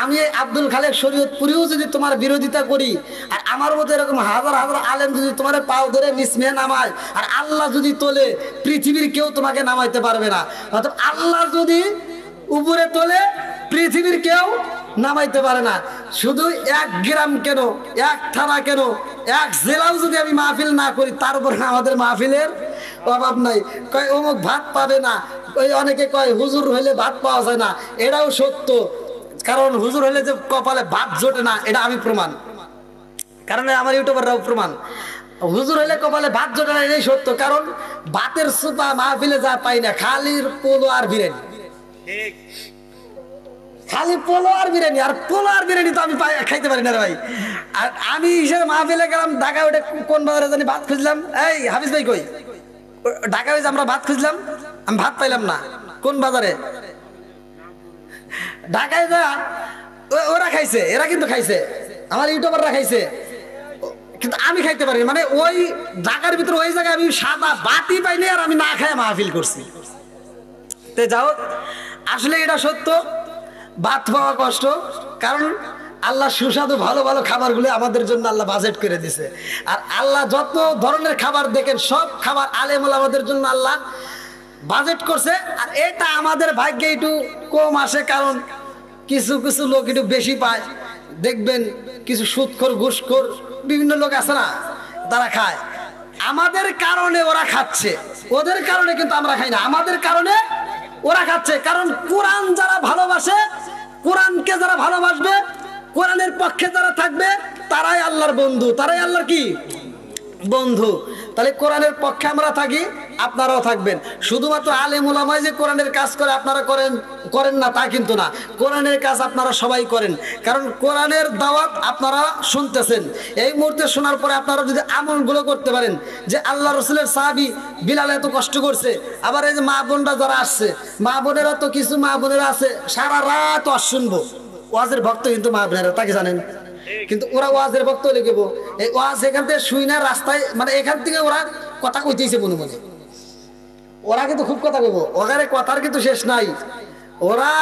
আমি আব্দুল খালেক শরীয়তপুরীও যদি তোমার বিরোধিতা করি, আর আমার মতো এরকম হাজার হাজার আলেম যদি তোমার পাও ধরে নিসমে নামায়, আর আল্লাহ যদি তোলে, পৃথিবীর কেউ তোমাকে নামাইতে পারবে না। অর্থাৎ আল্লাহ যদি উপরে তোলে, পৃথিবীর কেউ নামাইতে পারে না। শুধু 1 গ্রাম কেন, 1 থানা কেন, 1 জেলাও যদি আমি মাহফিল না করি, তারপর আমাদের মাহফিলের অভাব নাই। কয় অমুক ভাত পাবে না, ওই অনেকে কয় হুজুর হইলে ভাত পাওয়া যায় না, এটাও সত্য। কারণ হুজুর হইলে যে কপালে ভাত জোটে না, এটা আমি প্রমাণ, কারণ আমার ইউটিউবাররাও প্রমাণ। হুজুর হইলে কপালে ভাত জোটে না, এটাই সত্য। কারণ ভাতের সুপা মাহফিলে যা পাই না, খালি পোলো আর বিরিয়ানি, খালি পোলো আর বিরিয়ানি, আর পোলো আর বিরিয়ানি তো আমি খাইতে পারি না রে ভাই। আর আমি হিসেবে মাহফিলে গেলাম, ঢাকা ওটা কোন বাজারে জানি ভাত খুঁজলাম, এই হাফিজ ভাই কই, ঢাকা হয়েছে আমরা ভাত খুঁজলাম, আমি ভাত পাইলাম না। কোন বাজারে? ঢাকায় যা ওরা খাইছে, এরা কিন্তু খাইছে, আমার ইউটিউবাররা খাইছে, কিন্তু আমি খাইতে পারি। মানে ওই ঢাকার ভিতরে ওই জায়গায় আমি সাদা বাতি পাইনি, আর আমি না খাই মাহফিল করছি। তে যাও, আসলে এটা সত্য, ভাত পাওয়া কষ্ট। কারণ আল্লাহ সুস্বাদু ভালো ভালো খাবারগুলো আমাদের জন্য আল্লাহ বাজেট করে দিছে। আর আল্লাহ যত ধরনের খাবার দেখেন, সব খাবার আলেম ওলামাদের জন্য আল্লাহ বাজেট করছে। আর এটা আমাদের ভাগ্যে একটু কম আসে, কারণ কিছু কিছু লোক একটু বেশি পায়। দেখবেন কিছু সুদখোর, ঘুষখোর বিভিন্ন লোক আছে না, তারা খায়। আমাদের কারণে ওরা খাচ্ছে, ওদের কারণে কিন্তু আমরা খাই না, আমাদের কারণে ওরা খাচ্ছে। কারণ কোরআন যারা ভালোবাসে, কোরআনকে যারা ভালোবাসবে, কোরআনের পক্ষে যারা থাকবে, তারাই আল্লাহর বন্ধু, তারাই আল্লাহর কি বন্ধু। তাহলে কোরআনের পক্ষে আমরা থাকি, আপনারাও থাকবেন। শুধুমাত্র আলেম ওলামায় যে কোরআনের কাজ করে আপনারা করেন না তা কিন্তু না, কোরআনের কাজ আপনারা সবাই করেন। কারণ কোরআনের দাওয়াত আপনারা শুনতেছেন, এই মুহূর্তে শোনার পরে আপনারা যদি আমলগুলো করতে পারেন, যে আল্লাহ রসুলের সাহাবী বিলাল এত কষ্ট করছে, আবার এই যে মা বোনরা যারা আসছে, মা বোনেরা তো কিছু মা বোনেরা আছে সারা রাত ওয়াজ শুনবো, ওয়াজের ভক্ত কিন্তু মা বোনেরা, তাকে জানেন, কিন্তু ওরা ওয়াজের ভক্ত লিখবো, এই ওয়াজ এখান থেকে শুই না রাস্তায়, মানে এখান থেকে ওরা কথা কইতেছে মনে মনে, ওরা কিন্তু খুব কথা কইবো, ওখানে কথার কিন্তু শেষ নাই। ওরা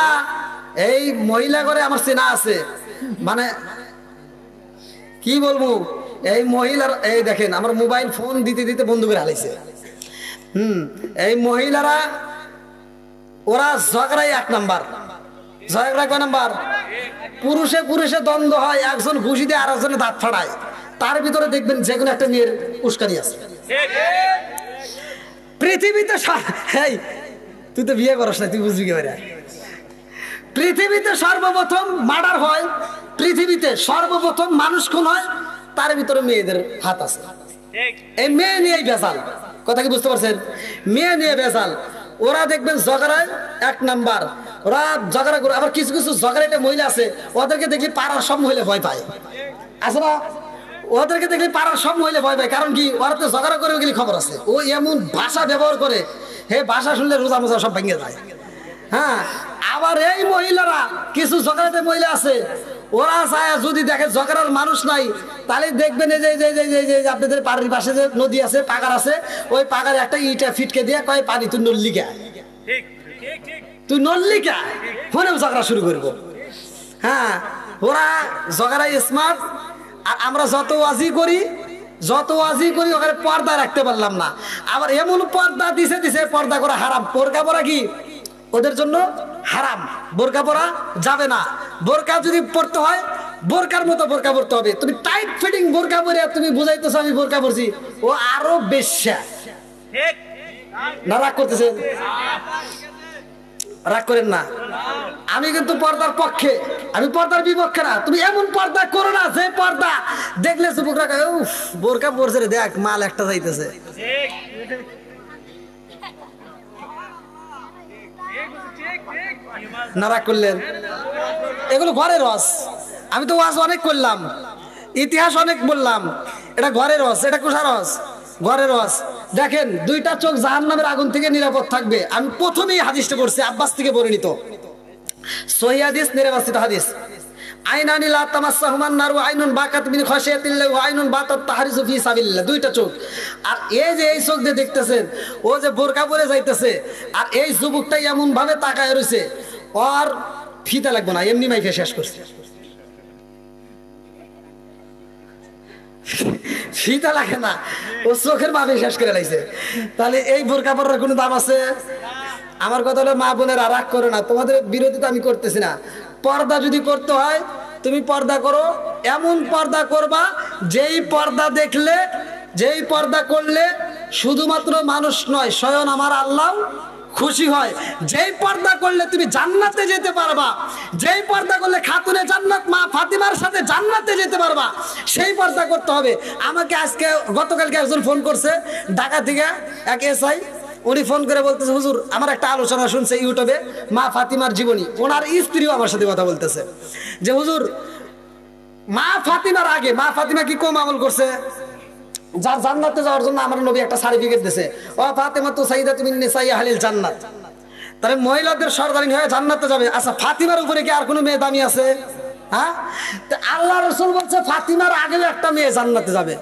এই মহিলা করে আমার চেনা আছে, মানে কি বলবো, এই মহিলার, এই দেখেন আমার মোবাইল ফোন দিতে দিতে বন্ধ করে হালাইছে। এই মহিলারা ওরা ঝগড়াই 1 নাম্বার, ঝগড়া কয় নাম্বার, পুরুষে পুরুষে দ্বন্দ্ব হয়, একজন ঘুষি দিয়ে আর একজনের দাঁত ফাড়ায়, তার ভিতরে দেখবেন যে কোনো একটা মেয়ের উস্কানি আছে। পৃথিবীতে তুই তো বিয়ে করস না, তুই বুঝবি কি পারে, পৃথিবীতে সর্বপ্রথম মার্ডার হয়, পৃথিবীতে সর্বপ্রথম মানুষ খুন হয়, তার ভিতরে মেয়েদের হাত আছে। এই মেয়ে নিয়েই বেজাল, কথা কি বুঝতে পারছেন? মেয়ে নিয়ে বেজাল। ওরা দেখবেন ঝগড়ায় 1 নাম্বার, ওরা ঝগড়া করে। আবার কিছু কিছু ঝগড়াটে মহিলা আছে, ওদেরকে দেখলে পাড়ার সব মহিলা ভয় পায়, আছে না? ওদেরকে দেখলে পাড়ার সব মহিলা ভয় পায়, কারণ কি, ওরা তো ঝগড়া করে গেলে খবর আছে। ও এমন ভাষা ব্যবহার করে, হে ভাষা শুনলে রোজা মোজা সব ভেঙে যায়। হ্যাঁ, আবার এই মহিলারা, কিছু ঝগড়াটে মহিলা আছে, ওরা চায় যদি দেখে ঝগড়ার মানুষ নাই, তাহলে দেখবেন এই যে আপনাদের বাড়ির পাশে যে নদী আছে, পাগার আছে, ওই পাগারে একটা ইটা ফিটকে দিয়ে কয়, পানি তুই নল্লিকা, তুই নল্লিকা, ফোনেও ঝগড়া শুরু করবো। হ্যাঁ, ওরা ঝগড়ায় স্মার্ট। আর আমরা যত ওয়াজি করি ওখানে পর্দা রাখতে পারলাম না। আবার এমন পর্দা দিছে পর্দা করা হারাম। বোরকা পরা কি ওদের জন্য হারাম, বোরকা পরা যাবে না। বোরকা যদি পড়তে হয় বোরকার মতো বোরকা পড়তে হবে। তুমি টাইট ফিটিং বোরকা পরে তুমি বুঝাইতেছো আমি বোরকা পরছি, ও আরো বেশ্যা। না রাগ করতেছেন? রাগ করেন না। আমি কিন্তু পর্দার পক্ষে, আমি পর্দার বিপক্ষে না। তুমি এমন পর্দা করো না যে পর্দা দেখলে যুবকরা উফ বোরকা পরছে রে, দেখ মাল একটা যাইতেছে। না রাগ করলেন? এগুলো ঘরের রস। আমি তো ওয়াজ অনেক করলাম, ইতিহাস অনেক বললাম, এটা ঘরের রস, এটা কোষা রস, ঘরের রস। দেখেন, 2টা চোখ জাহান্নামের আগুন থেকে নিরাপদ থাকবে। আমি প্রথমেই হাদিসটা পড়ছি, আব্বাস থেকে বর্ণিত, সহিহ হাদিস, নির্বাচিত হাদিস। আইনানি লা তামাসসাহুমান নার ওয়া আইনুন বাকাত মিন খাশিয়াতিল্লাহি ওয়া আইনুন বাতাত তাহরিসু ফি সাবিলিল্লাহ। 2টা চোখ। আর এই যে এই চোখ দিয়ে দেখতেছেন, ও যে বোরকা পরে যাইতেছে, আর এই যুবকটাই এমন ভাবে তাকায় রইছে, আর ফিতা লাগবে না, এমনি মাইফে শেষ করছে। ফিতা লাগে না, ও চোখের মাপে শেষ করে লাইছে। তাহলে এই বোরকা পরার কোনো দাম আছে? আমার কথা হলো, মা বোনেরা রাগ করো না, তোমাদের বিরোধিতা আমি করতেছি না। পর্দা যদি করতে হয় তুমি পর্দা করো, এমন পর্দা করবা যেই পর্দা দেখলে, যেই পর্দা করলে শুধুমাত্র মানুষ নয়, স্বয়ং আমার আল্লাহ খুশি হয়। যেই পর্দা করলে তুমি জান্নাতে যেতে পারবা, যেই পর্দা করলে খাতুনে জান্নাত মা ফাতিমার সাথে জান্নাতে যেতে পারবা, সেই পর্দা করতে হবে। আমাকে আজকে গতকালকে একজন ফোন করছে ঢাকা থেকে, এক এসআই। উনি ফোন করে বলতেছে, হুজুর আমার একটা আলোচনা শুনছে ইউটিউবে, মা ফাতিমার জীবনী। ওনার স্ত্রীও আমার সাথে কথা বলতেছে যে হুজুর, মা ফাতিমার আগে মা ফাতিমা কি কম আমল করছে, যার জান্নাতে যাওয়ার জন্য আমার নবী একটা সার্টিফিকেট দিয়েছে, ও ফাতিমা তো সাইয়্যিদাতুম মিন নিসাই আহলিল জান্নাত। তাহলে মহিলাদের সর্দারিনী হয়ে জান্নাতে যাবে। আচ্ছা, ফাতিমার উপরে কি আর কোনো মেয়ে দামি আছে? হ্যাঁ, আল্লাহ রাসূল বলছে ফাতিমার আগেও একটা মেয়ে জান্নাতে যাবে,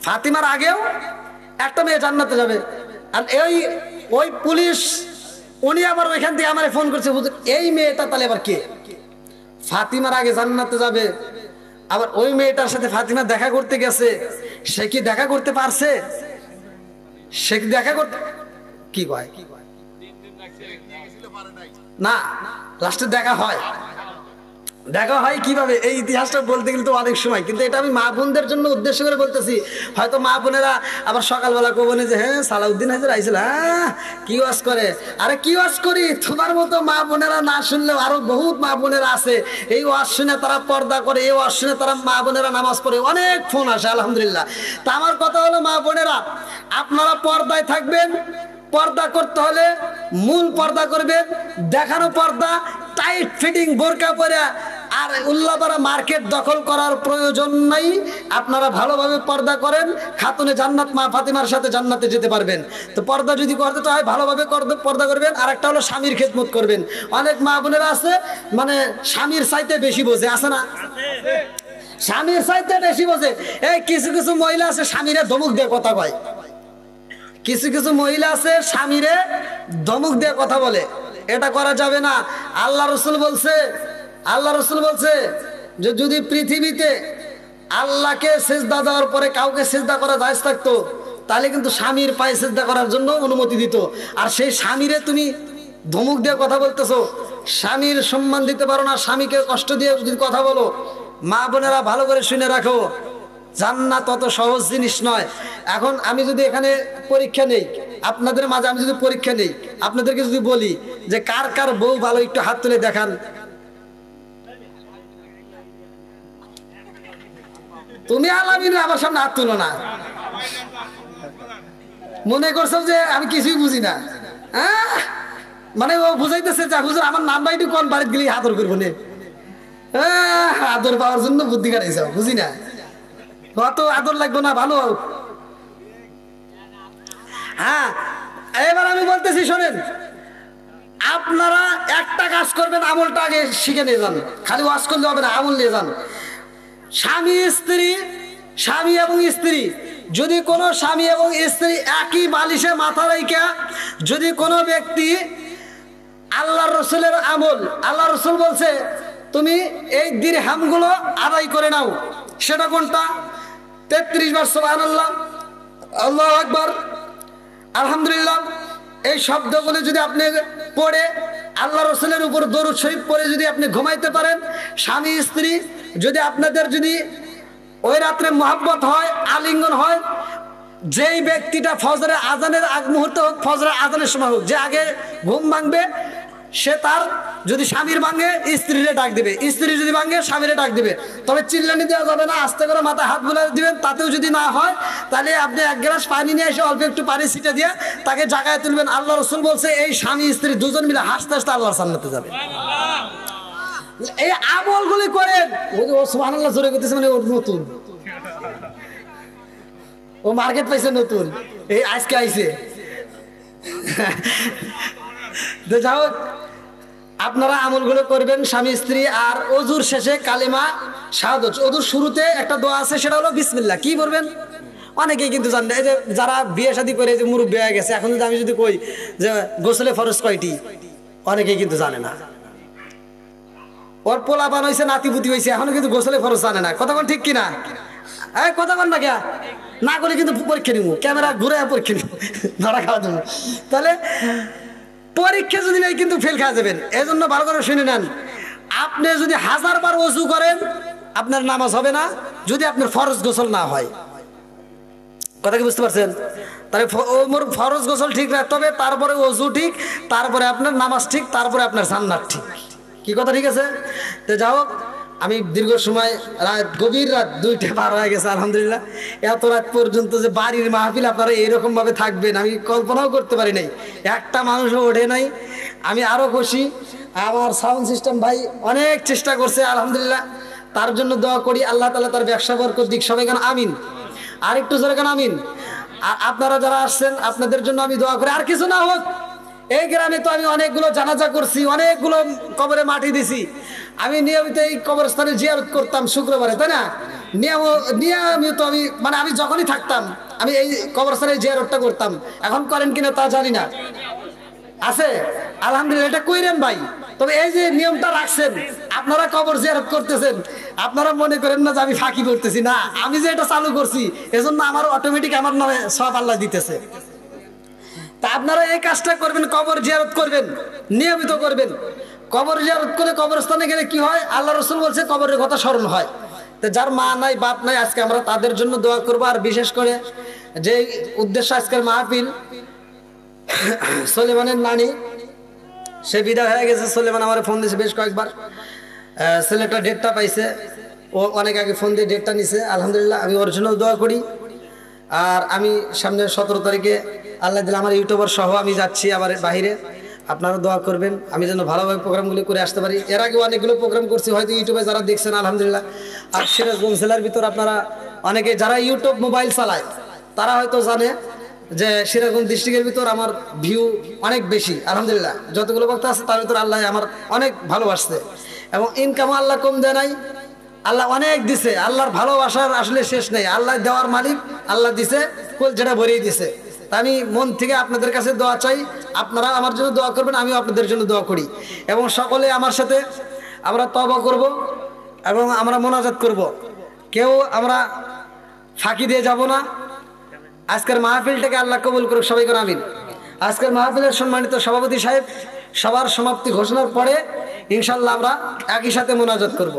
ফাতিমার আগেও একটা মেয়ে জান্নাতে যাবে। আর ওই পুলিশ উনি আবার ওইখান থেকে আমার ফোন করছে, হুজুর এই মেয়েটা তাহলে আবার কে, ফাতিমার আগে জান্নাতে যাবে? আবার ওই মেয়েটার সাথে ফাতিমা দেখা করতে গেছে, সে কি দেখা করতে পারছে? সে কি দেখা করতে, কি কয় না, লাস্টে দেখা হয়। দেখা হয় কিভাবে, এই ইতিহাসটা বলতে গেলে তো অনেক সময়, কিন্তু এটা আমি মা বোনদের জন্য উদ্দেশ্য করে বলতেছি। হয়তো মা বোনেরা আবার সকালবেলা কবনে যে হ্যাঁ সালাউদ্দিন হাজির আইছিল, হ্যাঁ কি ওয়াজ করে, আরে কি ওয়াজ করি, তোমার মতো মা বোনেরা না শুনলেও আরো বহুত মা বোনেরা আছে, এই ওয়াজ শুনে তারা পর্দা করে, এই ওয়াজ শুনে তারা মা বোনেরা নামাজ পড়ে, অনেক ফোন আসে আলহামদুলিল্লাহ। তা আমার কথা হলো, মা বোনেরা আপনারা পর্দায় থাকবেন। পর্দা করতে হলে মূল পর্দা করবেন, দেখানো পর্দা, টাইট ফিটিং বোরকা পরে আর উল্লাপাড়া মার্কেট দখল করার প্রয়োজন নাই। আপনারা ভালোভাবে পর্দা করেন, খাতুনে জান্নাত মা ফাতিমার সাথে জান্নাতে যেতে পারবেন। তো পর্দা যদি করতে হয় ভালোভাবে পর্দা করবেন। আর একটা হলো স্বামীর খেদমত করবেন। অনেক মা বোনেরা আছে মানে স্বামীর চাইতে বেশি বোঝে, আছে না? স্বামীর চাইতে বেশি বোঝে। এই কিছু কিছু মহিলা আছে স্বামীরে ধমক দিয়ে কথা কয়, কিছু কিছু মহিলা আছে স্বামীরে ধমক দিয়ে কথা বলে, এটা করা যাবে না। আল্লাহ রসুল বলছে যে যদি পৃথিবীতে আল্লাহকে সিজদা দেওয়ার পরে কাউকে সিজদা করা জায়েজ থাকতো, তাহলে কিন্তু স্বামীর পায়ে সিজদা করার জন্য অনুমতি দিত। আর সেই স্বামীরে তুমি ধমক দিয়ে কথা বলতেছো, স্বামীর সম্মান দিতে পারো না, স্বামীকে কষ্ট দিয়ে যদি কথা বলো। মা বোনেরা ভালো করে শুনে রাখো, জান্নাত অত সহজ জিনিস নয়। এখন আমি যদি এখানে পরীক্ষা নেই, আপনাদের মাঝে আমি যদি পরীক্ষা নেই, আপনাদেরকে যদি বলি যে কার কার বউ ভালো, একটু হাত তুলে দেখান। তুমি আলামিন আমার সামনে হাত তুলো না, মনে করছো যে আমি কিছুই বুঝি না। হ্যাঁ, মানে ও বুঝাইতেছে যে হুজুর আমার নাম একটু কোন বাড়িতে গেলে আদর করবো নে। আদর পাওয়ার জন্য বুদ্ধি কাটাইছাও, বুঝি না কত আদর লাগবে না ভালো। হ্যাঁ, এবার আমি বলতেছি শোনেন, আপনারা একটা কাজ করবেন, আমলটা আগে শিখে নিয়ে যান, খালি ওয়াজ করলে হবে না, আমল নিয়ে যান। স্বামী স্ত্রী, স্বামী এবং স্ত্রী, যদি কোনো স্বামী এবং স্ত্রী একই বালিশে মাথা রেখে যদি কোনো ব্যক্তি আল্লাহ রসুলের আমল, আল্লাহ রসুল বলছে তুমি এই দিরহামগুলো আদায় করে নাও, সেটা কোনটা? 33 বার সুবহানাল্লাহ, আল্লাহু আকবার, আলহামদুলিল্লাহ, এই শব্দগুলো যদি আপনি পড়ে আল্লাহ রসুলের উপর দরুদ শরীফ পড়ে যদি আপনি ঘুমাইতে পারেন, স্বামী স্ত্রী যদি আপনাদের যদি ওই রাত্রে মহব্বত হয়, আলিঙ্গন হয়, যেই ব্যক্তিটা ফজরের আজানের আগ মুহূর্তে হোক, ফজরের আজানের সময় হোক, যে আগে ঘুম ভাঙবে সে তার যদি স্বামীর ভাঙে স্ত্রীরে ডাক দিবে, স্ত্রী যদি ভাঙে স্বামীরে ডাক দিবে। তবে চিল্লানি দেওয়া যাবে না, আস্তে করে মাথায় হাত বুলাই দিবেন। তাতেও যদি না হয় তাহলে আপনি 1 গ্লাস পানি নিয়ে এসে অল্প একটু পানি ছিটে দিয়ে তাকে জাগায় তুলবেন। আল্লাহ রসুল বলছে এই স্বামী স্ত্রী দুজন মিলে হাসতে হাসতে আল্লাহর সান্নাতে যাবে। এই আমলগুলি করেন। ও সুবহানাল্লাহ জোরে করতেছে, মানে ওর নতুন, ও মার্কেট পাইছে নতুন, এই আজকে আইছে। যাও, আপনারা আমলগুলো করবেন স্বামী স্ত্রী। আর অজুর শেষে কালিমা শাহাদাত, অজুর শুরুতে একটা দোয়া আছে, সেটা হলো বিসমিল্লাহ। কি বলবেন? অনেকেই কিন্তু জানেন, এই যে যারা বিয়ে শাদী করে যে মুরব্বী হয়ে গেছে, এখন যদি আমি যদি কই যে গোসলে ফরজ কয়টি, অনেকেই কিন্তু জানে না। ওর পোলাপান হয়েছে, নাতিপুতি হয়েছে, এখনো কিন্তু গোসলে ফরজ জানে না। কথা বল ঠিক কিনা? এই কথা বল না কে না করে কিন্তু পরীক্ষা নিব, ক্যামেরা ঘুরে পরীক্ষা নিব, ধরা খাওয়া দেবো। তাহলে পরীক্ষা যদি নেই কিন্তু ফেল খাওয়া যাবেন। এই জন্য ভালো করে শুনে নেন, আপনি যদি 1000 বার ওযু করেন আপনার নামাজ হবে না, যদি আপনার ফরজ গোসল না হয়। কথা কি বুঝতে পারছেন? তাহলে ফরজ গোসল ঠিক রাখতে হবে, তারপরে ওযু ঠিক, তারপরে আপনার নামাজ ঠিক, তারপরে আপনার জান্নাত ঠিক। কি কথা ঠিক আছে? তো যাও, আমি দীর্ঘ সময় রাত, গভীর রাত 2টা পার হয়ে গেছে আলহামদুলিল্লাহ। এত রাত পর্যন্ত যে বাড়ির মাহফিল আপনারা এইরকম ভাবে থাকবেন আমি কল্পনাও করতে পারি নাই। একটা মানুষও ওঠে নাই, আমি আরো খুশি। আমার সাউন্ড সিস্টেম ভাই অনেক চেষ্টা করছে আলহামদুলিল্লাহ, তার জন্য দোয়া করি আল্লাহ তাআলা তার ব্যবসা বরকত দিক। সবাই কেন আমিন, আর একটু জোরে কেন আমিন। আর আপনারা যারা আসছেন আপনাদের জন্য আমি দোয়া করি। আর কিছু না হোক, এই গ্রামে তো আমি অনেকগুলো জানাজা করছি, অনেকগুলো কবরে মাটি দিছি। আমি নিয়মিত এই কবরস্থানে জিয়ারত করতাম শুক্রবারে, তাই না? নিয়মিত আমি, মানে আমি যখনই থাকতাম আমি এই কবরস্থানে জিয়ারতটা করতাম। এখন করেন কিনা তা জানি না, আছে আলহামদুলিল্লাহ, এটা কইরেন ভাই। তবে এই যে নিয়মটা রাখছেন, আপনারা কবর জিয়ারত করতেছেন, আপনারা মনে করেন না যে আমি ফাঁকি করতেছি, না, আমি যে এটা চালু করছি এজন্য আমার অটোমেটিক আমার নামে সওয়াব আল্লাহ দিতেছে। তা আপনারা এই কাজটা করবেন, কবর জিয়ারত করবেন, নিয়মিত করবেন। কবর জিয়ারত করে কবরস্থানে গেলে কি হয়, আল্লাহ রসুল বলছে কবরের কথা স্মরণ হয়। তো যার মা নাই বাপ নাই, আজকে আমরা তাদের জন্য দোয়া করবো। আর বিশেষ করে যে উদ্দেশ্য আজকের মাহফিল, সুলেমানের নানি সে বিদায় হয়ে গেছে। সুলেমান আমার ফোন দিয়েছে বেশ কয়েকবার, ছেলেটা ডেটটা পাইছে, ও অনেক আগে ফোন দিয়ে ডেটটা নিছে আলহামদুলিল্লাহ। আমি ওর জন্য দোয়া করি। আর আমি সামনে 17 তারিখে আল্লাহ দিলে আমার ইউটিউবার সহ আমি যাচ্ছি আবার বাহিরে, আপনারা দোয়া করবেন আমি যেন ভালোভাবে প্রোগ্রামগুলো করে আসতে পারি। এর আগে অনেকগুলো প্রোগ্রাম করছি, হয়তো ইউটিউবে যারা দেখছেন আলহামদুলিল্লাহ। আর সিরাজগঞ্জ জেলার ভিতর আপনারা অনেকে যারা ইউটিউব মোবাইল চালায় তারা হয়তো জানে যে সিরাজগঞ্জ ডিস্ট্রিক্টের ভিতর আমার ভিউ অনেক বেশি আলহামদুলিল্লাহ। যতগুলো বক্তা আছে তার ভিতর আল্লাহ আমার অনেক ভালোবাসছে, এবং ইনকামও আল্লাহ কম দেয় নাই, আল্লাহ অনেক দিছে। আল্লাহর ভালোবাসার আসলে শেষ নেই, আল্লাহ দেওয়ার মালিক, আল্লাহ দিছে, কোল যেটা ভরিয়ে দিছে। তা আমি মন থেকে আপনাদের কাছে দোয়া চাই, আপনারা আমার জন্য দোয়া করবেন, আমিও আপনাদের জন্য দোয়া করি। এবং সকলে আমার সাথে আমরা তওবা করব এবং আমরা মোনাজাত করব, কেউ আমরা ফাঁকি দিয়ে যাব না। আজকের মাহফিলটাকে আল্লাহ কবুল করুক, সবাই করে আমিন। আজকের মাহফিলের সম্মানিত সভাপতি সাহেব সবার সমাপ্তি ঘোষণার পরে ইনশাল্লাহ আমরা একই সাথে মোনাজাত করব।